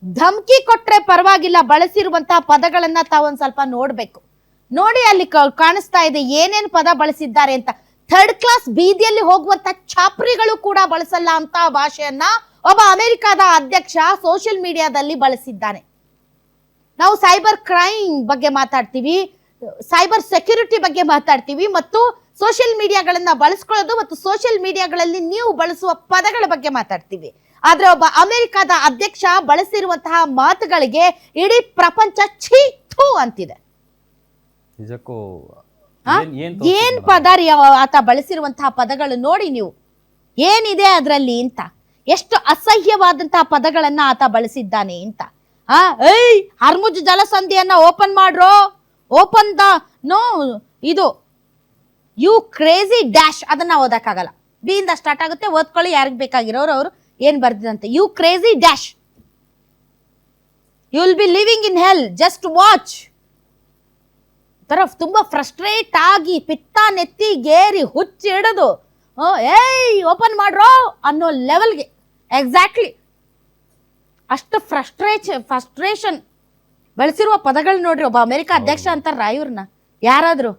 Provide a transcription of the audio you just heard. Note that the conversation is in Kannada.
ಧಮಕಿ ಕೊಟ್ರೆ ಪರವಾಗಿಲ್ಲ, ಬಳಸಿರುವಂತಹ ಪದಗಳನ್ನ ತಾವೊಂದ್ ಸ್ವಲ್ಪ ನೋಡ್ಬೇಕು. ನೋಡಿ ಅಲ್ಲಿ ಕಾಣಿಸ್ತಾ ಇದೆ ಏನೇನ್ ಪದ ಬಳಸಿದ್ದಾರೆ ಅಂತ. ಥರ್ಡ್ ಕ್ಲಾಸ್ ಬೀದಿಯಲ್ಲಿ ಹೋಗುವಂತ ಛಾಪ್ರಿಗಳು ಕೂಡ ಬಳಸಲ್ಲ ಅಂತ ಭಾಷೆಯನ್ನ ಒಬ್ಬ ಅಮೆರಿಕಾದ ಅಧ್ಯಕ್ಷ ಸೋಷಿಯಲ್ ಮೀಡಿಯಾದಲ್ಲಿ ಬಳಸಿದ್ದಾನೆ. ನಾವು ಸೈಬರ್ ಕ್ರೈಮ್ ಬಗ್ಗೆ ಮಾತಾಡ್ತೀವಿ, ಸೈಬರ್ ಸೆಕ್ಯೂರಿಟಿ ಬಗ್ಗೆ ಮಾತಾಡ್ತೀವಿ, ಮತ್ತು ಸೋಷಿಯಲ್ ಮೀಡಿಯಾಗಳನ್ನ ಬಳಸ್ಕೊಳ್ಳೋದು ಮತ್ತು ಸೋಷಿಯಲ್ ಮೀಡಿಯಾಗಳಲ್ಲಿ ನೀವು ಬಳಸುವ ಪದಗಳ ಬಗ್ಗೆ ಮಾತಾಡ್ತೀವಿ. ಆದ್ರೆ ಒಬ್ಬ ಅಮೆರಿಕಾದ ಅಧ್ಯಕ್ಷ ಬಳಸಿರುವಂತಹ ಮಾತುಗಳಿಗೆ ಇಡೀ ಪ್ರಪಂಚ ಛೀ ಥೂ ಅಂತಿದೆ. ನಿಜಕ್ಕೂ ಏನ್ ಪದ ರೀ ಆತ ಬಳಸಿರುವಂತಹ ಪದಗಳು ನೋಡಿ ನೀವು, ಏನಿದೆ ಅದರಲ್ಲಿ ಅಂತ, ಎಷ್ಟು ಅಸಹ್ಯವಾದಂತಹ ಪದಗಳನ್ನ ಆತ ಬಳಸಿದ್ದಾನೆ ಅಂತ. ಏಯ್ ಹರ್ಮುಜ್ ಜಲಸಂಧಿಯನ್ನ ಓಪನ್ ಮಾಡ್ರೋ, ಓಪನ್ ದ ನೋ ಇದು ಯು ಕ್ರೇಜಿ ಡ್ಯಾಶ್, ಅದನ್ನ ಓದಕ್ಕಾಗಲ್ಲ, ಬಿ ಇಂದ ಸ್ಟಾರ್ಟ್ ಆಗುತ್ತೆ, ಓದ್ಕೊಳ್ಳಿ ಯಾರಿಗ್ ಬೇಕಾಗಿರೋರು ಅವರು ಏನ್ ಬರ್ದಿದಂತೆ. You crazy dash, you will be living in hell, just watch ತರ ತುಂಬಾ ಫ್ರಸ್ಟ್ರೇಟ್ ಆಗಿ ಪಿತ್ತ ನೆತ್ತಿಗೇರಿ ಹುಚ್ಚಿ ಹಿಡಿದು ಏಯ್ ಓಪನ್ ಮಾಡ್ರೋ ಅನ್ನೋ ಲೆವೆಲ್ಗೆ ಎಕ್ಸಾಕ್ಟ್ಲಿ ಅಷ್ಟು ಫ್ರಸ್ಟ್ರೇಷನ್ ಬಳಸಿರುವ ಪದಗಳು ನೋಡ್ರಿ. ಒಬ್ಬ ಅಮೆರಿಕ ಅಧ್ಯಕ್ಷ ಅಂತಾರ ಇವ್ರನ್ನ ಯಾರಾದ್ರು